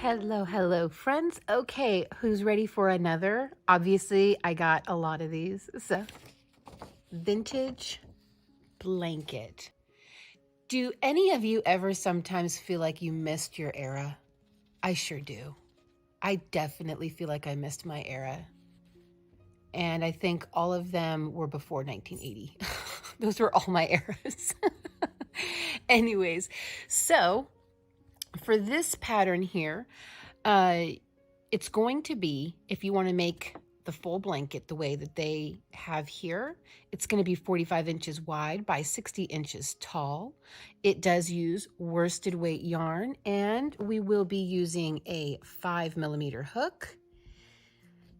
Hello, friends. Okay, who's ready for another? Obviously, I got a lot of these. So, vintage blanket. Do any of you ever sometimes feel like you missed your era? I sure do. I definitely feel like I missed my era. And I think all of them were before 1980. Those were all my eras. Anyways, so for this pattern here, it's going to be, if you want to make the full blanket the way that they have here, it's going to be 45 inches wide by 60 inches tall. It does use worsted weight yarn, and we will be using a 5mm hook.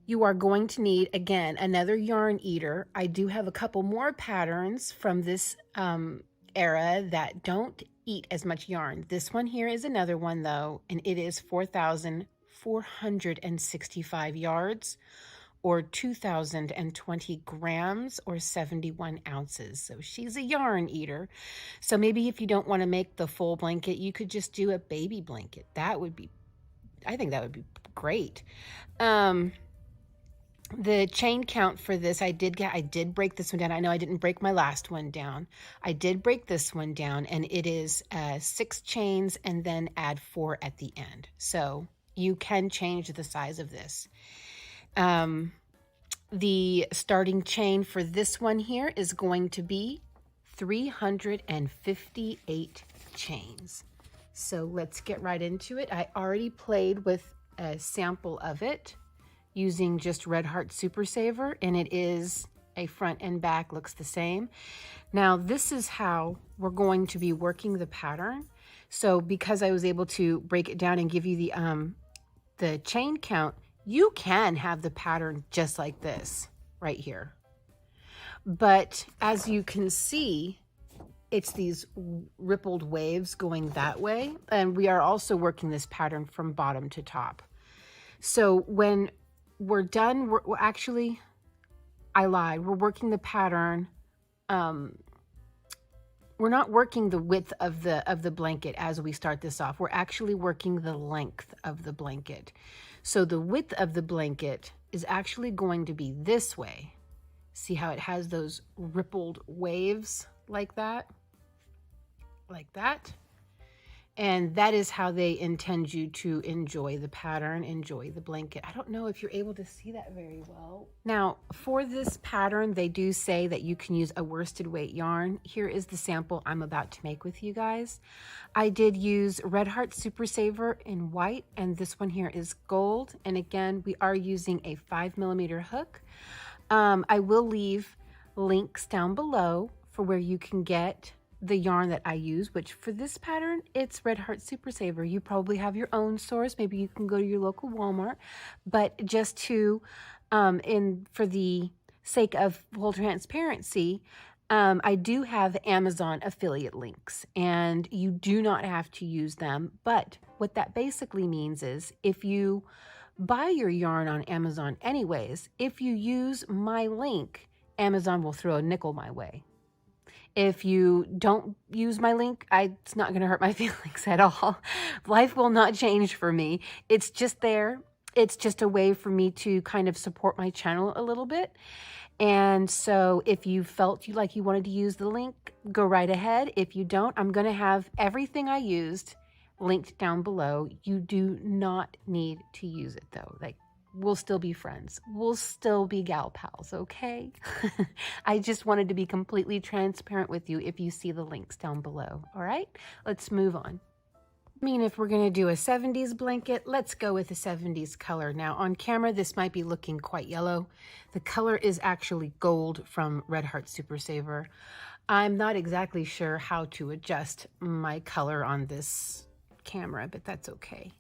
You are going to need, again, another yarn eater. I do have a couple more patterns from this era that don't eat as much yarn. This one here is another one though, and it is 4,465 yards or 2,020 grams or 71 ounces. So she's a yarn eater. So maybe if you don't want to make the full blanket, you could just do a baby blanket. That would be, I think that would be great. The chain count for this, I did break this one down. I know I didn't break my last one down. I did break this one down, and it is 6 chains and then add 4 at the end. So you can change the size of this. The starting chain for this one here is going to be 358 chains. So let's get right into it. I already played with a sample of it using just Red Heart Super Saver, and it is a front and back, looks the same. Now this is how we're going to be working the pattern. So because I was able to break it down and give you the chain count, you can have the pattern just like this right here. But as you can see, it's these rippled waves going that way, and we are also working this pattern from bottom to top. So when we're done, we're actually, I lied, we're working the pattern. We're not working the width of the blanket as we start this off. We're actually working the length of the blanket. So the width of the blanket is actually going to be this way. See how it has those rippled waves like that? Like that. And that is how they intend you to enjoy the pattern, enjoy the blanket. I don't know if you're able to see that very well. Now, for this pattern, they do say that you can use a worsted weight yarn. Here is the sample I'm about to make with you guys. I did use Red Heart Super Saver in white, and this one here is gold. And again, we are using a 5mm hook. I will leave links down below for where you can get the yarn that I use, which for this pattern, it's Red Heart Super Saver. You probably have your own source. Maybe you can go to your local Walmart, but just to, for the sake of full transparency, I do have Amazon affiliate links, and you do not have to use them. But what that basically means is if you buy your yarn on Amazon anyways, if you use my link, Amazon will throw a nickel my way. If you don't use my link, it's not going to hurt my feelings at all. Life will not change for me. It's just there. It's just a way for me to kind of support my channel a little bit. And so if you felt you wanted to use the link, go right ahead. If you don't, I'm going to have everything I used linked down below. You do not need to use it though. We'll still be friends. We'll still be gal pals, okay? I just wanted to be completely transparent with you if you see the links down below, all right? Let's move on. If we're gonna do a 70s blanket, let's go with a 70s color. Now on camera, this might be looking quite yellow. The color is actually gold from Red Heart Super Saver. I'm not exactly sure how to adjust my color on this camera, but that's okay.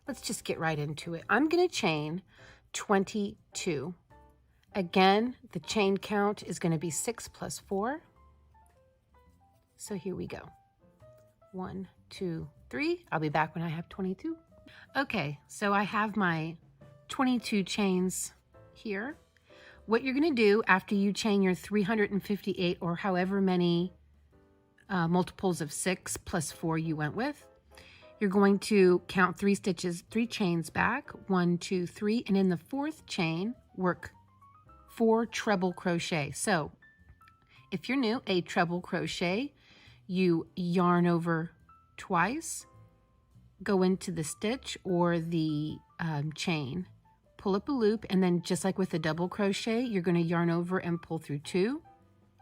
Let's just get right into it. I'm gonna chain 22. Again, the chain count is going to be 6 plus 4. So here we go. 1, 2, 3. I'll be back when I have 22. Okay, so I have my 22 chains here. What you're going to do after you chain your 358 or however many multiples of 6 plus 4 you went with, you're going to count 3 stitches, 3 chains back, 1, 2, 3, and in the 4th chain, work 4 treble crochet. So if you're new, a treble crochet, you yarn over twice, go into the stitch or the chain, pull up a loop, and then just like with the double crochet, you're going to yarn over and pull through 2,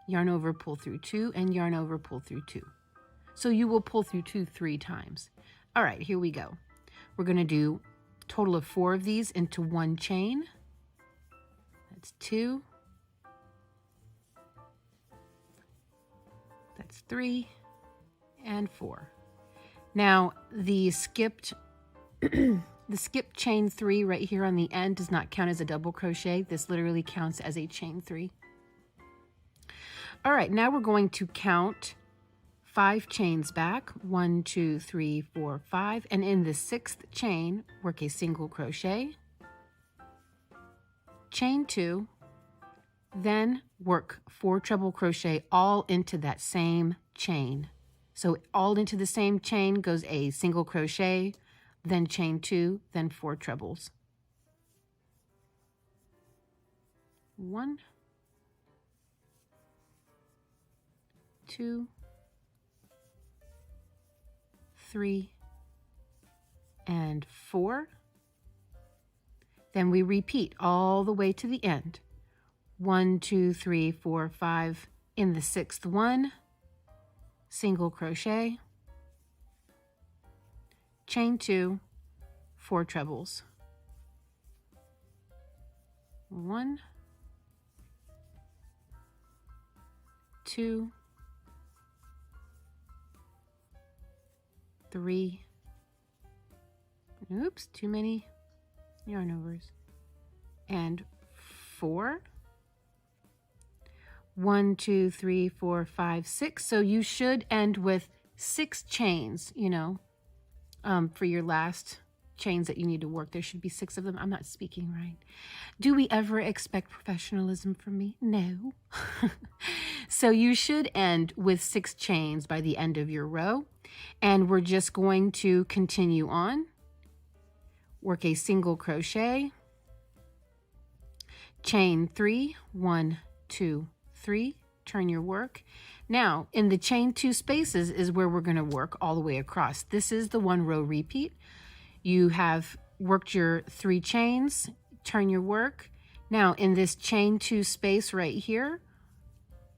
yarn over, pull through 2, and yarn over, pull through 2. So you will pull through 2 3 times. All right, here we go. We're going to do a total of 4 of these into 1 chain. That's 2. That's 3 and 4. Now the skipped chain 3 right here on the end does not count as a double crochet. This literally counts as a chain 3. All right, now we're going to count 5 chains back, 1, 2, 3, 4, 5, and in the 6th chain, work a single crochet, chain 2, then work 4 treble crochet all into that same chain. So all into the same chain goes a single crochet, then chain 2, then 4 trebles. 1, 2, 3, and 4. Then we repeat all the way to the end. 1, 2, 3, 4, 5. In the 6th one, single crochet, chain 2, 4 trebles. 1, 2, 3, oops, too many yarn overs, and 4. 1, 2, 3, 4, 5, 6. So you should end with 6 chains, you know, for your last chains that you need to work. There should be 6 of them. I'm not speaking right. Do we ever expect professionalism from me? No. So you should end with 6 chains by the end of your row. And we're just going to continue on. Work a single crochet, chain 3, 1, 2, 3, turn your work. Now, in the chain 2 spaces is where we're going to work all the way across. This is the 1 row repeat. You have worked your 3 chains, turn your work. Now, in this chain 2 space right here,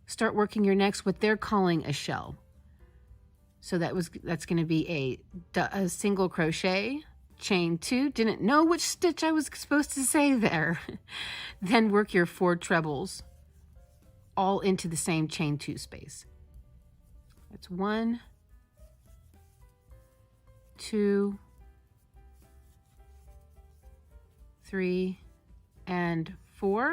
start working your next, what they're calling a shell. So that's going to be a single crochet, chain 2. Didn't know which stitch I was supposed to say there. Then work your 4 trebles all into the same chain 2 space. That's 1, 2, 3, and 4.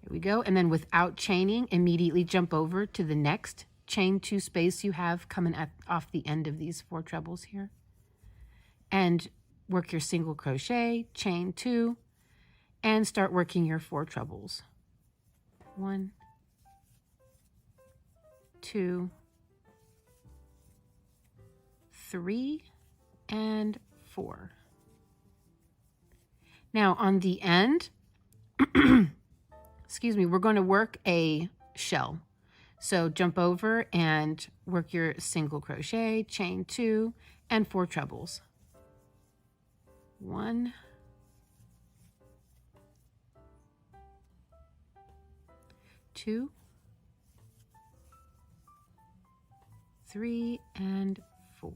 Here we go. And then without chaining, immediately jump over to the next chain 2 space you have coming off the end of these 4 trebles here. And work your single crochet, chain 2, and start working your 4 trebles. 1, 2, 3, and 4. Now on the end, excuse me, we're going to work a shell. So jump over and work your single crochet, chain 2, and 4 trebles. 1, 2, 3, and 4.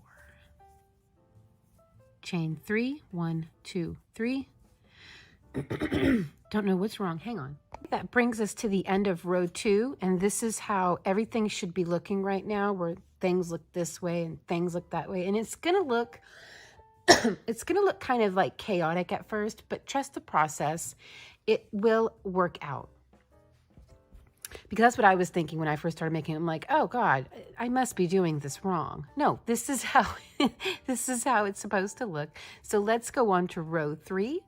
Chain 3, 1, 2, 3. Don't know what's wrong. Hang on. That brings us to the end of row 2, and this is how everything should be looking right now, where things look this way and things look that way. And it's going to look it's going to look kind of like chaotic at first, but trust the process. It will work out. Because that's what I was thinking when I first started making it. I'm like, oh God, I must be doing this wrong. No, this is how this is how it's supposed to look. So let's go on to row 3.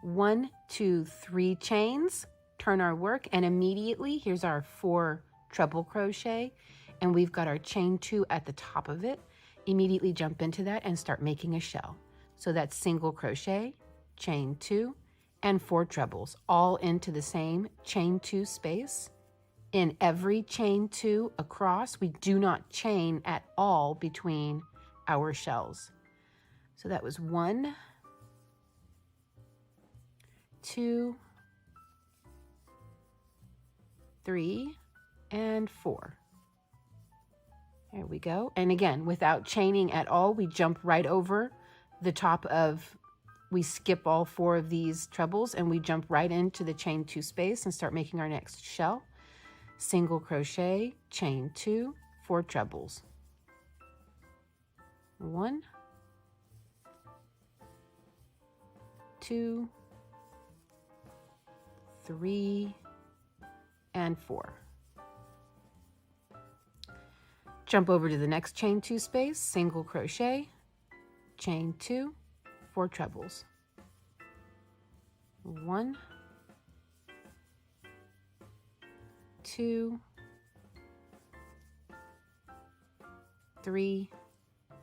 1, 2, 3 chains, turn our work, and immediately here's our 4 treble crochet, and we've got our chain 2 at the top of it. immediately jump into that and start making a shell. So that's single crochet, chain 2, and 4 trebles, all into the same chain 2 space. In every chain 2 across, we do not chain at all between our shells. So that was 1, 2, 3, and 4. There we go. And again, without chaining at all, we jump right over the top of, we skip all 4 of these trebles and we jump right into the chain 2 space and start making our next shell. Single crochet, chain 2, 4 trebles. 1, 2, 3, and 4. Jump over to the next chain 2 space, single crochet, chain 2, 4 trebles. 1, 2, 3,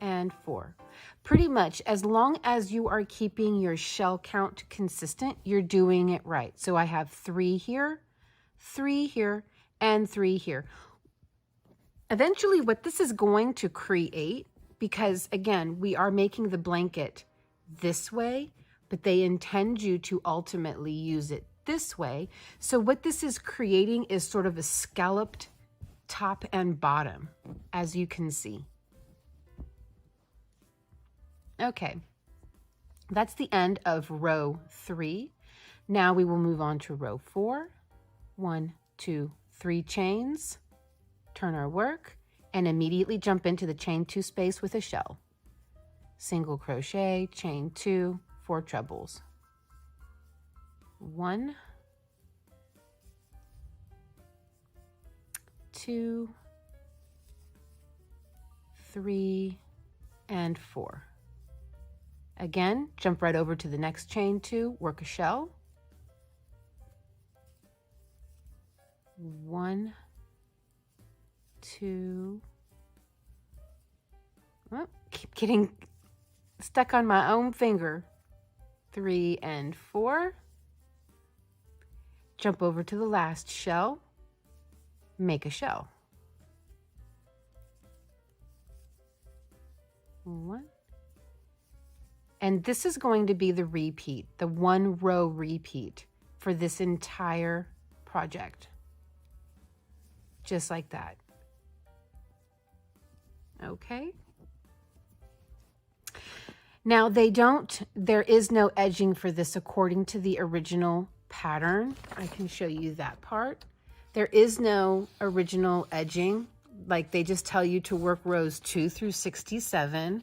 and 4. Pretty much as long as you are keeping your shell count consistent, you're doing it right. So I have 3 here, 3 here, and 3 here. Eventually what this is going to create, because again, we are making the blanket this way, but they intend you to ultimately use it this way. So what this is creating is sort of a scalloped top and bottom, as you can see. Okay, that's the end of row 3. Now we will move on to row 4. 1, 2, 3 chains, turn our work, and immediately jump into the chain 2 space with a shell. Single crochet, chain 2, 4 trebles. 1, 2, 3, and 4. Again, jump right over to the next chain 2, work a shell. 1, 2, oh, keep getting stuck on my own finger. 3 and 4. Jump over to the last shell, make a shell. 1. And this is going to be the repeat, the 1 row repeat for this entire project. Just like that. Okay. Now there is no edging for this according to the original pattern. I can show you that part. There is no original edging. Like they just tell you to work rows 2 through 67.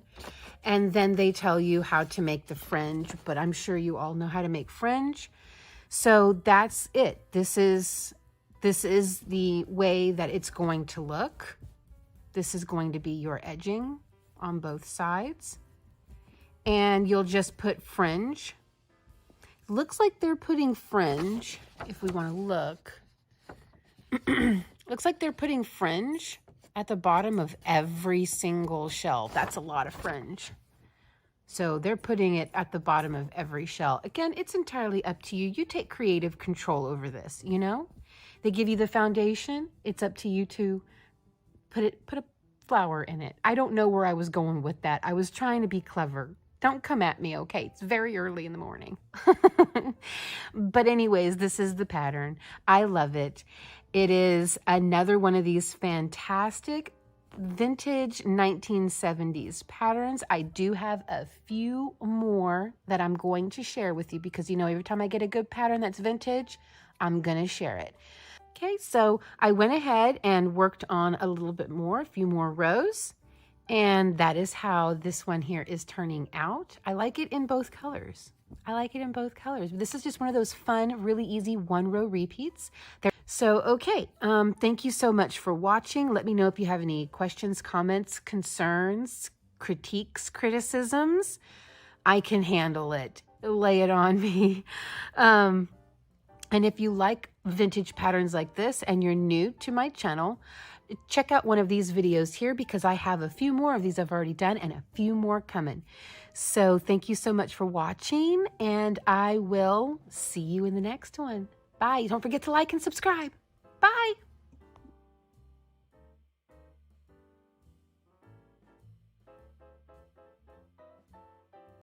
And then they tell you how to make the fringe, but I'm sure you all know how to make fringe. So that's it. This is the way that it's going to look. This is going to be your edging on both sides. And you'll just put fringe. Looks like they're putting fringe, if we want to look. Looks like they're putting fringe at the bottom of every single shell. That's a lot of fringe. So they're putting it at the bottom of every shell. Again, it's entirely up to you. You take creative control over this, you know? They give you the foundation. It's up to you to put a flower in it. I don't know where I was going with that. I was trying to be clever. Don't come at me, okay? It's very early in the morning. But anyways, this is the pattern. I love it. It is another one of these fantastic vintage 1970s patterns. I do have a few more that I'm going to share with you because, you know, every time I get a good pattern that's vintage, I'm going to share it. Okay, so I went ahead and worked on a little bit more, a few more rows. And that is how this one here is turning out. I like it in both colors. I like it in both colors. This is just one of those fun, really easy 1 row repeats. So, okay, thank you so much for watching. Let me know if you have any questions, comments, concerns, critiques, criticisms. I can handle it. Lay it on me. And if you like vintage patterns like this and you're new to my channel, check out one of these videos here because I have a few more of these I've already done and a few more coming. So thank you so much for watching, and I will see you in the next one. Bye. Don't forget to like and subscribe. Bye.